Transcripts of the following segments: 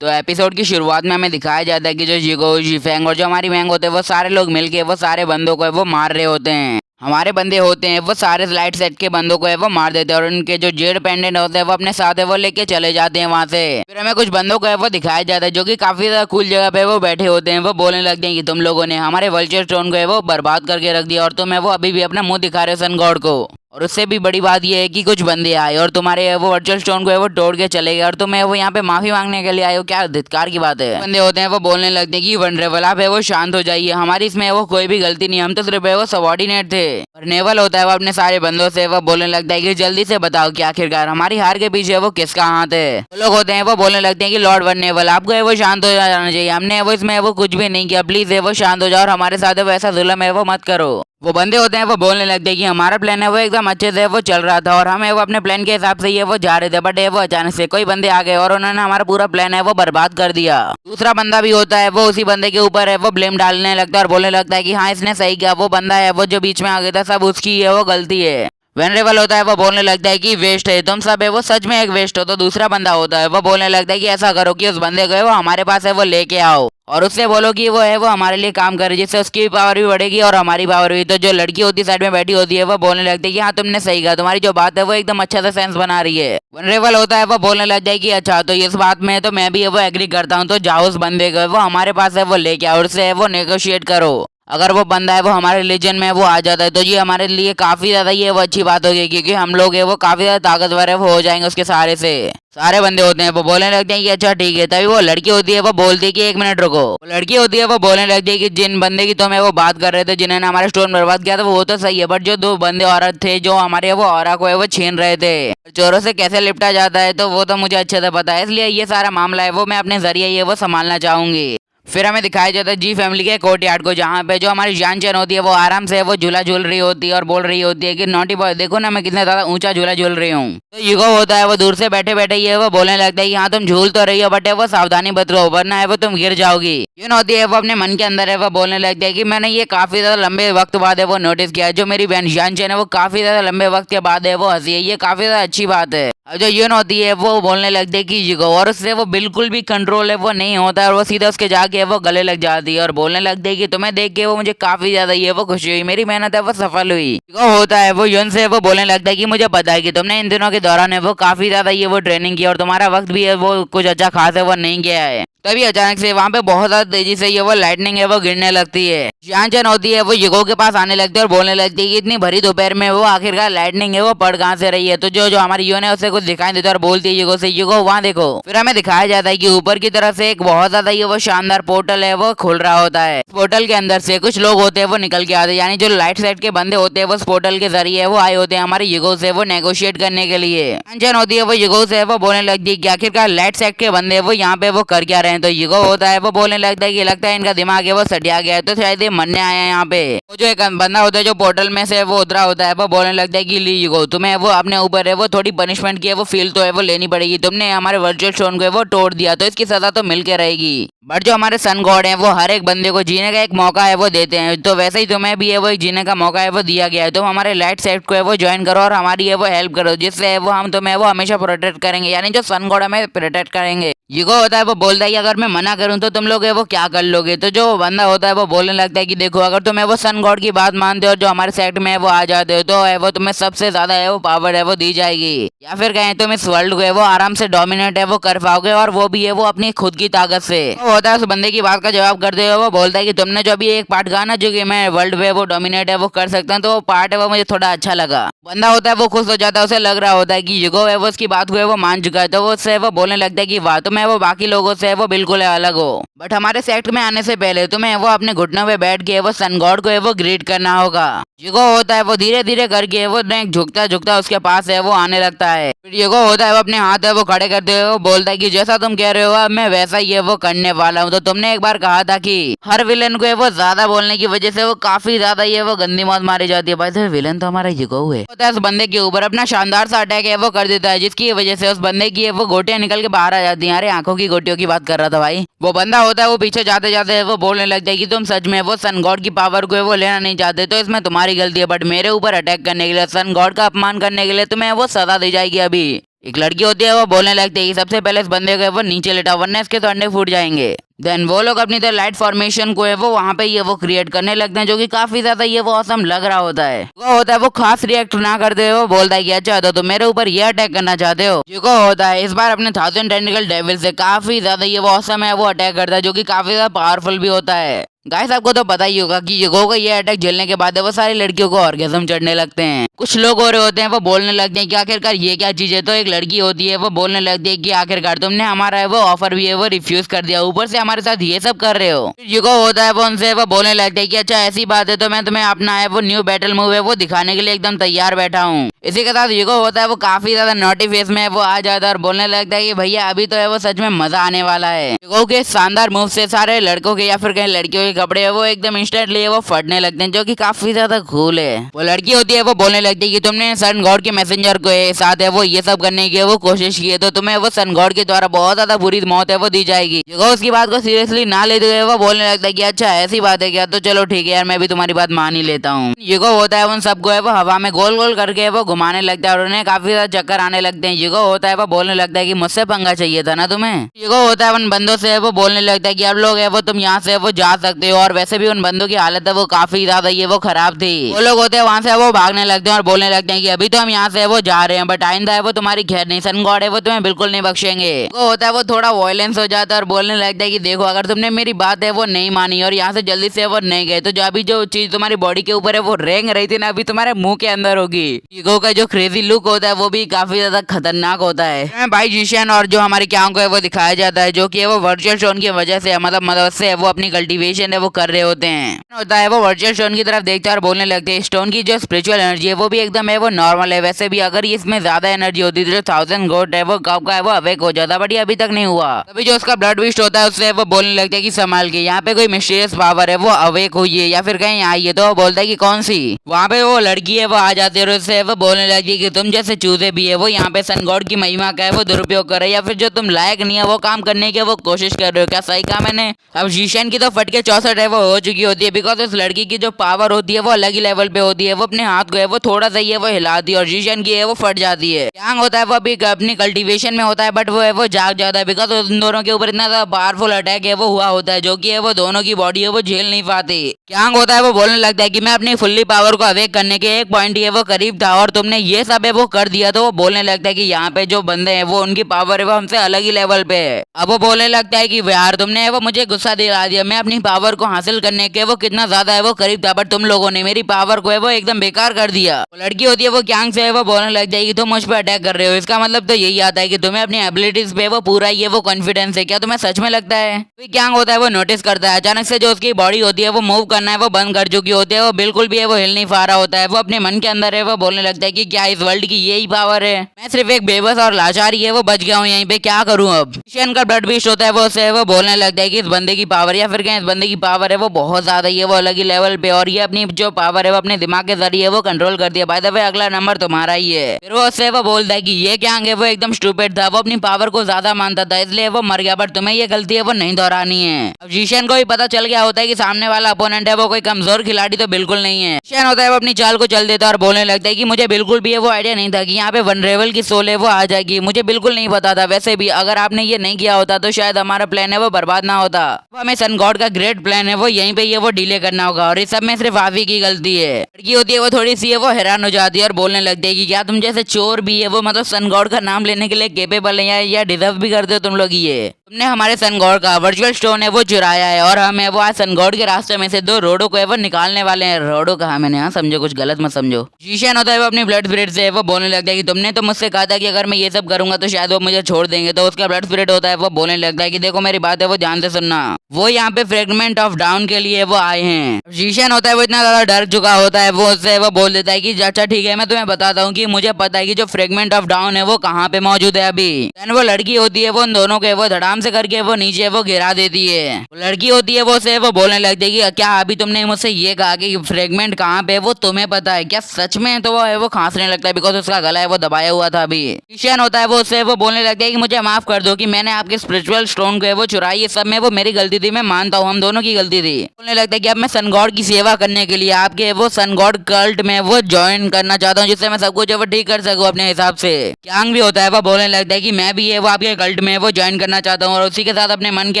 तो एपिसोड की शुरुआत में हमें दिखाया जाता है कि जो जिगो, जिफेंग और जो हमारी मैंग होते हैं वो सारे लोग मिलके वो सारे बंदों को है वो मार रहे होते हैं। हमारे बंदे होते हैं वो सारे लाइट सेट के बंदों को है वो मार देते हैं और उनके जो जेड पेंडेंट होते हैं वो अपने साथ है वो लेके चले जाते हैं वहाँ से। फिर हमें कुछ बंदों को है वो दिखाया जाता है जो कि काफी ज्यादा कूल जगह पे वो बैठे होते हैं। वो बोलने लगते हैं कि तुम लोगों ने हमारे वल्चर स्टोन को है वो बर्बाद करके रख दिया और तुम है वो अभी भी अपना मुंह दिखा रहे हो सन गॉड को। और उससे भी बड़ी बात यह है कि कुछ बंदे आए और तुम्हारे वो वर्चुअल स्टोन को है वो तोड़ के चले गए और तुम है वो यहाँ पे माफी मांगने के लिए आए हो। क्या धिक्कार की बात है। बंदे होते हैं वो बोलने लगते हैं कि वनरेबल आप है वो शांत हो जाइए, हमारी इसमें वो कोई भी गलती नहीं, हम तो सिर्फ है वो सबॉर्डिनेट थे। और नेवल होता है वो अपने सारे बंदों से वो बोलने लगता है कि जल्दी से बताओ कि आखिरकार हमारी हार के पीछे वो किसका हाथ है। वो लोग होते हैं वो बोलने लगते हैं कि लॉर्ड वन नेवल आपको है वो शांत हो जाना चाहिए, हमने वो इसमें वो कुछ भी नहीं किया, प्लीज है वो शांत हो जाओ और हमारे साथ वैसा जुल्म है वो मत करो। वो बंदे होते हैं वो बोलने लगते हैं कि हमारा प्लान है वो एकदम अच्छे से वो चल रहा था और हमें वो अपने प्लान के हिसाब से ये वो जा रहे थे, बट ये वो अचानक से कोई बंदे आ गए और उन्होंने हमारा पूरा प्लान है वो बर्बाद कर दिया। दूसरा बंदा भी होता है वो उसी बंदे के ऊपर है वो ब्लेम डालने लगता है और बोलने लगता है कि हाँ इसने सही किया, वो बंदा है वो जो बीच में आ गया था सब उसकी है वो गलती है। वेनरेबल होता है वो बोलने लगता है कि वेस्ट है तुम सब है वो सच में एक वेस्ट हो। तो दूसरा बंदा होता है वो बोलने लगता है कि ऐसा करो कि उस बंदे को है वो हमारे पास है वो लेके आओ और उससे बोलो कि वो है वो हमारे लिए काम करे, जिससे उसकी पावर भी बढ़ेगी और हमारी पावर भी। तो जो लड़की होती है साइड में बैठी होती है वो बोलने लगती है कि हाँ तुमने सही कहा, तुम्हारी जो बात है वो एकदम अच्छा सा सेंस बना रही है। वनरेबल होता है वो बोलने लग जाए कि अच्छा तो इस बात में तो मैं भी वो एग्री करता हूँ, तो जाओ उस बंदे को वो हमारे पास है वो लेके आओ और उससे वो नेगोशिएट करो। अगर वो बंदा है वो हमारे रिलीजन में वो आ जाता है तो ये हमारे लिए काफी ज्यादा ये वो अच्छी बात होगी, क्योंकि हम लोग है वो काफी ज्यादा ताकतवर है वो हो जाएंगे उसके सहारे से। सारे बंदे होते हैं वो बोलने लगते हैं कि अच्छा ठीक है। तभी वो लड़की होती है वो बोलती है कि एक मिनट रुको। वो लड़की होती है वो बोलने लगती है कि जिन बंदे की तो मैं वो बात कर रहे थे जिन्होंने हमारे स्टोन बर्बाद किया था वो तो सही है, बट जो दो बंदे औरत थे जो हमारे वो ऑरा को है वो छीन रहे थे, चोरों से कैसे लिपटा जाता है तो वो तो मुझे अच्छे से पता है, इसलिए ये सारा मामला है वो मैं अपने जरिए ये वो संभालना चाहूंगी। फिर हमें दिखाया जाता है जी फैमिली के कोर्टयार्ड को, जहाँ पे जो हमारी जान चैन होती है वो आराम से वो झूला झूल रही होती है और बोल रही होती है कि नॉटी बॉय देखो ना मैं कितना ज्यादा ऊंचा झूला झूल रही हूँ। तो युगो होता है वो दूर से बैठे बैठे ये वो बोलने लगता है कि हाँ तुम झूल तो रही हो बट है वो सावधानी बरतो वरना है वो तुम गिर जाओगी। यून होती है वो अपने मन के अंदर है वो बोलने लगती है कि मैंने ये काफी ज्यादा लंबे वक्त बाद है वो नोटिस किया, जो मेरी बहन जान चैन है वो काफी ज्यादा लंबे वक्त के बाद है वो हंसी है, ये काफी ज्यादा अच्छी बात है। अब जो यून होती है वो बोलने लगती है कि युगो, और उससे वो बिल्कुल भी कंट्रोल है वो नहीं होता और वो सीधा उसके जाके वो गले लग जाती है और बोलने लगती है कि तुम्हें देख के वो मुझे काफी ज्यादा ये वो खुशी हुई, मेरी मेहनत है वो सफल हुई। युगो होता है वो यून से वो बोलने लगता है कि मुझे पता है कि तुमने इन दिनों के दौरान है वो काफी ज्यादा ये वो ट्रेनिंग की और तुम्हारा वक्त भी है वो कुछ अच्छा खास है वो नहीं गया है। तभी अचानक से वहाँ पे बहुत ज्यादा तेजी से ये वो लाइटनिंग है वो गिरने लगती है। जान चैन होती है वो युगो के पास आने लगती है और बोलने लगती है कि इतनी भरी दोपहर में वो आखिरकार लाइटनिंग है वो पड़ कहाँ से रही है। तो जो जो हमारी यून है उसे कुछ दिखाई देता है और बोलती है युगो से युगो वहाँ देखो। फिर हमें दिखाया जाता है कि ऊपर की तरफ से एक बहुत ज्यादा ये वो शानदार पोर्टल है वो खुल रहा होता है। पोर्टल के अंदर से कुछ लोग होते हैं वो निकल के आते हैं, यानी जो लाइट साइड के बंदे होते हैं वो पोर्टल के जरिए वो आए होते हैं हमारे युगो से वो नेगोशिएट करने के लिए। जान होती है वो युगो से वो बोलने लगती है कि आखिरकार लाइट साइड के बंदे वो यहाँ पे वो कर क्या रहे हैं। तो युगो होता है वो बोलने लगता है कि लगता है इनका दिमाग है वो सटिया गया है तो शायद ये मरने आए हैं यहाँ पे। वो जो एक बंदा होता है जो पोर्टल में से वो उतरा होता है वो बोलने लगता है कि ली युगो तुम्हें वो अपने ऊपर है वो थोड़ी पनिशमेंट की है वो फील तो है वो लेनी पड़ेगी, तुमने हमारे वर्चुअल स्टोन को है वो तोड़ दिया तो इसकी सजा तो मिल के रहेगी। बट जो हमारे सन गॉड है वो हर एक बंदे को जीने का एक मौका है वो देते हैं, तो वैसे ही तुम्हें भी है वो एक जीने का मौका है वो दिया गया है। तुम हमारे लाइट सेट को है वो ज्वाइन करो और हमारी है वो हेल्प करो, जिससे है वो हम तुम्हें वो हमेशा प्रोटेक्ट करेंगे, यानी जो सन गॉड हमें प्रोटेक्ट करेंगे। युगो होता है वो बोलता है कि अगर मैं मना करूं तो तुम लोग है वो क्या कर लोगे। तो जो बंदा होता है वो बोलने लगता है कि देखो अगर तुम्हें वो सन गॉड की बात मानते हो और जो हमारे सेक्ट में है वो आ जाते हो तो है वो तुम्हें सबसे ज्यादा है वो पावर है वो दी जाएगी, या फिर कहें तुम इस वर्ल्ड को है वो आराम से डोमिनेट है वो कर पाओगे और वो भी है वो अपनी खुद की ताकत से। वो होता है उस बंदे की बात का जवाब करते हुए वो बोलता है कि तुमने जो अभी एक पार्ट कहा ना जो कि मैं वर्ल्ड पे वो डोमिनेट है वो कर सकता हूँ, तो वो पार्ट है वो मुझे थोड़ा अच्छा लगा। बंदा होता है वो खुश हो जाता है, उसे लग रहा होता है कि युगो है वो उसकी बात को है वो मान चुका है, तो वो उससे वो बोलने लगता है कि वाह तुम्हें वो बाकी लोगों से वो बिल्कुल अलग हो, बट हमारे सेक्ट में आने से पहले तुम्हें वो अपने घुटनों पे बैठ के वो सन गॉड को है वो ग्रीट करना होगा। युगो होता है वो धीरे धीरे करके वो झुकता झुकता उसके पास है वो आने लगता है। फिर युगो होता है वो अपने हाथ है वो खड़े करते हुए वो बोलता है कि जैसा तुम कह रहे हो अब मैं वैसा ही है वो करने वाला हूँ। तो तुमने एक बार कहा था कि हर विलन को है वो ज्यादा बोलने की वजह से वो काफी ज्यादा ये वो गंदी मौत मारी जाती है। भाई तो विलन तो हमारा युगो है। होता है उस बंदे के ऊपर अपना शानदार सा अटैक है वो कर देता है, जिसकी वजह से उस बंदे की वो गोटियां निकल के बाहर आ जाती है। अरे आंखों की गोटियों की बात कर रहा था भाई। वो बंदा होता है वो पीछे जाते जाते वो बोलने लगता है कि तुम सच में वो सन गॉड की पावर को वो लेना नहीं चाहते तो इसमें तुम्हारी गलती है, बट मेरे ऊपर अटैक करने के लिए सन गॉड का अपमान करने के लिए तुम्हें वो सजा दी जाएगी। अभी एक लड़की होती है वो बोलने लगती है कि सबसे पहले इस बंदे को है वो नीचे लेटा वरना इसके तो अंडे फूट जाएंगे। देन वो लोग अपनी तो लाइट फॉर्मेशन को है वो वहाँ पे ये वो क्रिएट करने लगते हैं जो कि काफी ज्यादा ये वो औसम लग रहा होता है। वो होता है वो खास रिएक्ट ना करते हुए वो बोलता है कि अच्छा तो तुम मेरे ऊपर ये अटैक करना चाहते हो। जो होता है इस बार अपने 1000 टेंटिकल डेविल से काफी ज्यादा ये वो औसम है वो अटैक करता है जो कि काफी ज्यादा पावरफुल भी होता है। गाइस आपको तो पता ही होगा कि युगो का ये अटैक झेलने के बाद वो सारी लड़कियों को ऑर्गेज्म चढ़ने लगते हैं। कुछ लोग हो रहे होते हैं वो बोलने लगते हैं कि आखिरकार ये क्या चीज है। तो एक लड़की होती है वो बोलने लगती है कि आखिरकार तुमने हमारा है वो ऑफर भी है वो रिफ्यूज कर दिया, ऊपर से हमारे साथ ये सब कर रहे हो। युगो होता है वो उनसे वो बोलने लगते हैं कि अच्छा ऐसी बात है तो मैं तुम्हें अपना है वो न्यू बैटल मूव है वो दिखाने के लिए एकदम तैयार बैठा हूँ। इसी के साथ युगो होता है वो काफी ज्यादा नोटी फेस में वो आ जाता है और बोलने लगता है कि भैया अभी तो है वो सच में मजा आने वाला है। युगो के शानदार मूव से सारे लड़कों के या फिर कहीं लड़कियों के कपड़े है वो एकदम इंस्टेंटली वो फटने लगते हैं जो कि काफी ज्यादा कूल है। वो लड़की होती है वो बोलने लगती है कि तुमने सन गॉड के मैसेंजर को साथ है वो ये सब करने की वो कोशिश की है तो तुम्हें वो सन गॉड के द्वारा बहुत ज्यादा बुरी मौत है वो दी जाएगी। युगो उसकी बात को सीरियसली ना लेते हुए वो बोलने लगता है कि अच्छा ऐसी बात है क्या, तो चलो ठीक है यार मैं भी तुम्हारी बात मान ही लेता हूँ। युगो होता है उन सबको है वो हवा में गोल गोल करके वो घुमाने लगता है और उन्हें काफी ज्यादा चक्कर आने लगते हैं। युगो होता है वो बोलने लगता है कि मुझसे पंगा चाहिए था ना तुम्हें। युगो होता है उन बंदों से वो बोलने लगता है कि अब लोग है वो तुम यहाँ से वो जा सकते हो और वैसे भी उन बंदों की हालत है वो काफी ज्यादा ये वो खराब थी। वो लोग होते हैं वहाँ से वो भागने लगते हैं और बोलने लगते हैं कि अभी तो हम यहाँ से वो जा रहे हैं बट आइंदा है वो तुम्हारी खैर नहीं, सन गॉड है वो तुम्हें बिल्कुल नहीं बख्शेंगे। वो होता है वो थोड़ा वायलेंस हो जाता है और बोलने लगता है कि देखो अगर तुमने मेरी बात है वो नहीं मानी और यहाँ से जल्दी से वो नहीं गए तो जो अभी जो चीज तुम्हारी बॉडी के ऊपर है वो रेंग रही थी ना अभी तुम्हारे मुंह के अंदर होगी। ईगो का जो क्रेजी लुक होता है वो भी काफी ज्यादा खतरनाक होता है। भाई जिशन और जो हमारे क्या को है वो दिखाया जाता है जो कि वो वर्चुअल स्टोन की वजह से मतलब मदद से वो अपनी कल्टीवेशन है वो कर रहे होते हैं। होता है वो वर्चुअल स्टोन की तरफ देखते हैं और बोलने लगते हैं स्टोन की जो स्पिरिचुअल एनर्जी है वो भी एकदम है वो नॉर्मल है, वैसे भी अगर इसमें ज्यादा एनर्जी होती तो जो 1000 गोट है वो कब का है वो अवेक हो जाता बट ये अभी तक नहीं हुआ। तभी जो उसका ब्लड विस्ट होता है उससे वो बोलने लगता है कि संभाल के यहाँ पे कोई मिस्टीरियस पावर है वो अवेक हुई है या फिर कहीं आई है। तो वो बोलता है कि कौन सी। वहाँ पे वो लड़की है वो आ जाती है और उससे वो बोलने लगती है कि तुम जैसे चूजे भी है वो यहाँ पे सन गॉड की महिमा का है वो दुरुपयोग करे या फिर जो तुम लायक नहीं है वो काम करने की वो कोशिश कर रहे हो। क्या सही कहा मैंने। अब जीशन की तो फटके 64 है वो हो चुकी होती है बिकॉज उस लड़की की जो पावर होती है वो अलग ही लेवल पे होती है। वो अपने हाथ को है वो थोड़ा सा ही है वो हिलाती है और जीशन की है वो फट जाती है। यांग होता है वो अभी अपनी कल्टीवेशन में होता है बट वो है वो जाग जाता है बिकॉज उन दोनों के ऊपर इतना ज्यादा पावरफुल अटैक है वो हुआ होता है जो कि है वो दोनों की बॉडी है वो झेल नहीं पाती। यांग होता है वो बोलने लगता है कि मैं अपनी फुल्ली पावर को अवेक करने के एक पॉइंट है वो करीब था और तुमने ये सब है वो कर दिया। तो वो बोलने लगता है कि यहाँ पे जो बंदे हैं वो उनकी पावर है वो हमसे अलग ही लेवल पे है। अब वो बोलने लगता है कि यार तुमने वो मुझे गुस्सा दिला दिया, मैं अपनी पावर को हासिल करने के वो कितना ज्यादा है वो करीब था बट तुम लोगों ने मेरी पावर को है वो एकदम बेकार कर दिया। वो लड़की होती है वो यांग से है वो बोलने लग जाएगी तुम मुझ पर अटैक कर रहे हो, इसका मतलब तो यही आता है कि तुम्हें अपनी एबिलिटीज पे वो पूरा ये वो कॉन्फिडेंस है, क्या तुम्हें सच में लगता है। तो यांग होता है वो नोटिस करता है अचानक से जो उसकी बॉडी होती है वो मूव करना है वो बंद कर चुकी होती है, वो बिल्कुल भी है वो हिल नहीं पा रहा होता है। वो अपने मन के अंदर है वो बोलने लगता है कि क्या इस वर्ल्ड की यही पावर है, मैं सिर्फ एक बेबस और लाचारी है वो बच गया हूँ यहीं पे, क्या करूँ अब। किशन का ब्लड बीस्ट होता है वो उससे वो बोलने लगता है कि इस बंदे की पावर या फिर क्या इस बंदे की पावर है वो बहुत ज्यादा ही है वो अलग ही लेवल पे और ये अपनी जो पावर है वो अपने दिमाग के जरिए वो कंट्रोल कर दिया। बाय द वे अगला नंबर तुम्हारा ही है। फिर वो उससे वो बोलता है कि ये क्या है वो एकदम स्टूपिड था, वो अपनी पावर को ज्यादा मानता था इसलिए वो मर गया बट तुम्हें ये गलती है वो नहीं दोहरानी है। अब जीशन को भी पता चल गया होता है कि सामने वाला अपोनेंट है वो कोई कमजोर खिलाड़ी तो बिल्कुल नहीं है। जीशन होता है वो अपनी चाल को चल देता है और बोलने लगता है कि मुझे बिल्कुल भी वो आइडिया नहीं था कि यहाँ पे वनरेबल की सोल है वो आ जाएगी, मुझे बिल्कुल नहीं पता था। वैसे भी अगर आपने ये नहीं किया होता तो शायद हमारा प्लान है वो बर्बाद ना होता। हमें सन गॉड का ग्रेट प्लान है वो यहीं पे ये वो डिले करना होगा और इस सब में सिर्फ आप ही की गलती है। लड़की होती है वो थोड़ी सी है वो हैरान हो जाती है और बोलने लगती है कि क्या तुम जैसे चोर भी है वो मतलब सन गॉड का नाम लेने के लिए केपेबल है या डिजर्व भी करते हो तुम लोग। ये तुमने हमारे सन गॉड का वर्चुअल स्टोन है वो चुराया है और हम है वो आज सन गॉड के रास्ते में से 2 रोडों को है वो निकालने वाले हैं। रोडों कहा मैंने, हाँ समझो, कुछ गलत मत समझो। जीशन होता है वो अपनी ब्लड स्पिरिट से वो बोलने लगता है कि तुमने तो मुझसे कहा था कि अगर मैं ये सब करूंगा तो शायद वो मुझे छोड़ देंगे। तो उसका ब्लड स्पिरिट होता है वो बोलने लगता है कि देखो मेरी बात है वो ध्यान से सुनना, वो यहाँ पे फ्रेगमेंट ऑफ डाउन के लिए वो आए हैं। जीशन होता है वो इतना ज्यादा डर चुका होता है वो उससे वो बोल देता है कि अच्छा ठीक है मैं तुम्हें बताता हूँ कि मुझे पता है कि जो फ्रेगमेंट ऑफ डाउन है वो कहाँ पे मौजूद है अभी। देन वो लड़की होती है वो उन दोनों के वो धड़ाम आराम से करके वो नीचे वो गिरा देती है। लड़की होती है वो से वो बोलने लगती है कि क्या अभी तुमने मुझसे ये कहा कि फ्रेगमेंट कहाँ पे वो तुम्हें पता है क्या सच में? तो वो है वो खांसने लगता है बिकॉज उसका गला है वो दबाया हुआ था अभी। ईशान होता है वो उससे वो बोलने लगता है कि मुझे माफ कर दो कि मैंने आपके स्पिरिचुअल स्टोन को है वो चुराई, ये सब में वो मेरी गलती थी, मैं मानता हूँ हम दोनों की गलती थी। बोलने लगता है कि अब मैं सन गॉड की सेवा करने के लिए आपके वो सन गॉड कल्ट में वो ज्वाइन करना चाहता हूँ जिससे मैं सब कुछ वो ठीक कर सकूँ अपने हिसाब से। क्यांग भी होता है वो बोलने लगता है कि मैं भी है वो आपके कल्ट में वो ज्वाइन करना चाहता हूँ और उसी के साथ अपने मन के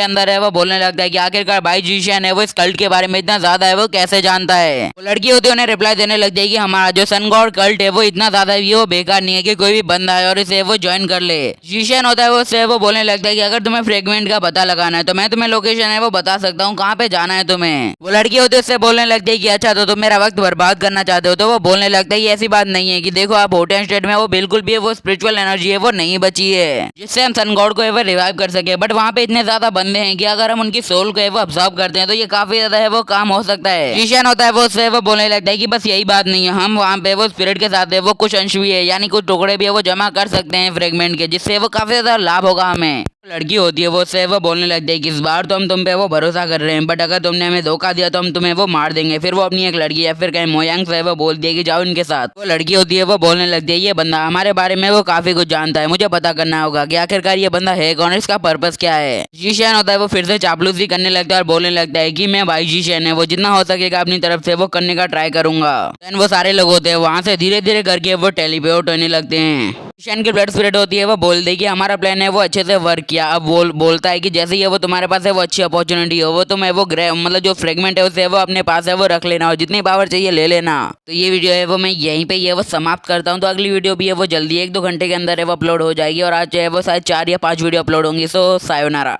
अंदर है वो बोलने लगता है कि आखिरकार भाई जीशियन है वो इस कल्ट के बारे में इतना ज्यादा है वो कैसे जानता है। वो लड़की होती है उन्हें रिप्लाई देने लगती है कि हमारा जो सन गॉड कल्ट है वो इतना ज्यादा भी वो बेकार नहीं है कि कोई भी बंदा है और इसे वो ज्वाइन कर ले। जीशियन होता है वो उससे वो बोलने लगता है कि अगर तुम्हें फ्रेगमेंट का पता लगाना है तो मैं तुम्हें लोकेशन है वो बता सकता हूँ कहाँ पे जाना है तुम्हें। वो लड़की होती है उससे बोलने लगती है कि अच्छा तो तुम मेरा वक्त बर्बाद करना चाहते हो? तो वो बोलने लगता है ऐसी बात नहीं है कि देखो आप होटेन स्टेट में वो बिल्कुल भी वो स्पिरिचुअल एनर्जी है वो नहीं बची है जिससे हम सन गॉड को है वो रिवाइव कर सके, बट वहाँ पे इतने ज्यादा बंदे हैं कि अगर हम उनकी सोल को है वो ऑब्जर्व करते हैं तो ये काफी ज्यादा है वो काम हो सकता है। जीशियन होता है वो उससे वो बोलने लगता है कि बस यही बात नहीं है, हम वहाँ पे वो स्पिरिट के साथ है वो कुछ अंश भी है यानी कुछ टुकड़े भी है वो जमा कर सकते हैं फ्रेगमेंट के, जिससे वो काफी ज्यादा लाभ होगा हमें। लड़की होती है वो उससे वो बोलने लगती है कि इस बार तो हम तुम पे वो भरोसा कर रहे हैं, बट अगर तुमने हमें धोखा दिया तो हम तुम्हें वो मार देंगे। फिर वो अपनी एक लड़की या फिर कहीं मोयांग से वो बोल दिया कि जाओ इनके साथ। वो लड़की होती है वो बोलने लगती है ये बंदा हमारे बारे में वो काफी कुछ जानता है, मुझे पता करना होगा कि आखिरकार ये बंदा है कौन, इसका पर्पस क्या है। जीशियन होता है वो फिर से चापलूसी करने लगता है और बोलने लगता है कि मैं भाई जीशियन है वो जितना हो सकेगा अपनी तरफ से वो करने का ट्राई करूंगा। देन वो सारे लोग होते हैं वहां से धीरे धीरे करके वो टेलीपोर्ट होने लगते हैं। जीशियन की ब्लड स्पिरिट होती है वो बोल दे कि हमारा प्लान है वो अच्छे से वर्क किया। अब बोलता है कि जैसे ये वो तुम्हारे पास है वो अच्छी अपॉर्चुनिटी हो वो तुम्हें वो मतलब जो फ्रेगमेंट है उसे वो अपने पास है वो रख लेना और जितनी पावर चाहिए ले लेना। तो ये वीडियो है वो मैं यहीं पे ये वो समाप्त करता हूँ। तो अगली वीडियो भी है वो जल्दी 1-2 घंटे के अंदर है वो अपलोड हो जाएगी और आज जो है वो शायद 4 या 5 वीडियो अपलोड होंगी। सो सायोनारा।